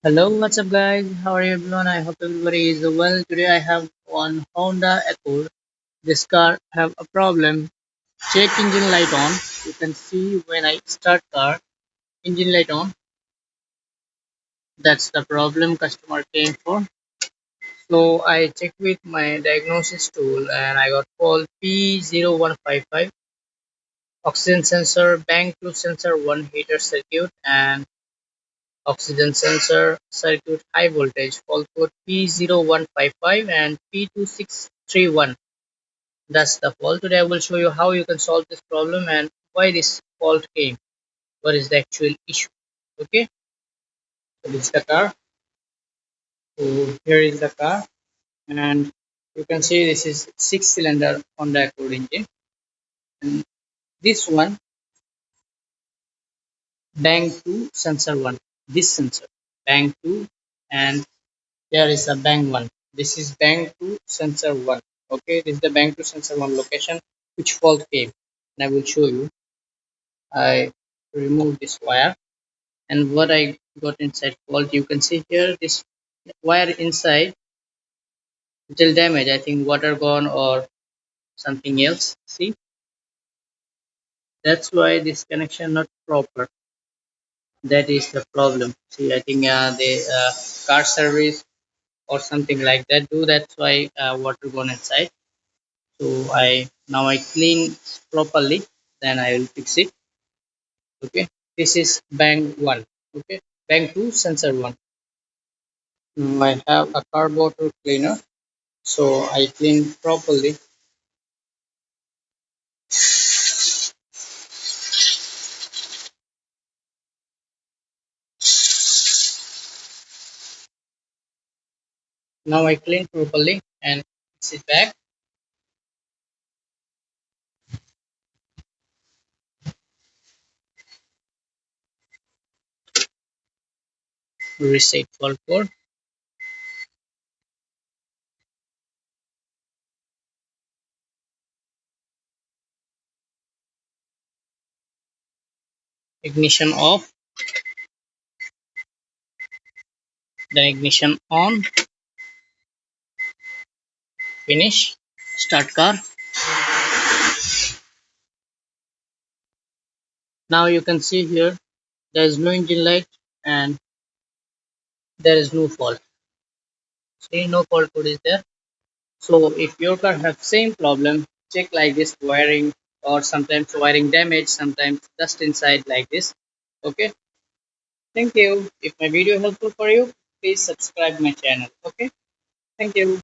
Hello, what's up guys? How are you everyone? I hope everybody is well. Today I have one Honda Accord. This car have a problem. Check engine light on. You can see when I start car, engine light on. That's the problem customer came for. So I checked with my diagnosis tool and I got fault P0155 oxygen sensor, bank 2 sensor 1 heater circuit and oxygen sensor circuit high voltage fault code P0155 and P2631. That's the fault. Today I will show you how you can solve this problem and why this fault came. What is the actual issue? Okay, so this is the car. So here is the car, and you can see this is six-cylinder Honda Accord engine. And this one, bank 2 sensor 1. This sensor, bank 2, and there is a bang 1. This is bang 2 sensor 1. Okay, this is the bang 2 sensor 1 location which fault came. And I will show you. I remove this wire and what I got inside fault. You can see here this wire inside little damage. I think water gone or something else. See, that's why this connection not proper. That is the problem. See, I think the car service or something like that do. That's why water gone inside. So I clean properly, then I will fix it. Okay, this is bang 1. Okay, bang 2 sensor 1. Now I have a carburetor cleaner, so I clean properly. Now I clean properly and fix it back. Reset fault code. Ignition off, then ignition on. Finish. Start car. Now you can see here there is no engine light and there is no fault. See, no fault code is there. So if your car have same problem, check like this wiring or sometimes wiring damage, sometimes dust inside like this. Okay. Thank you. If my video helpful for you, please subscribe my channel. Okay. Thank you.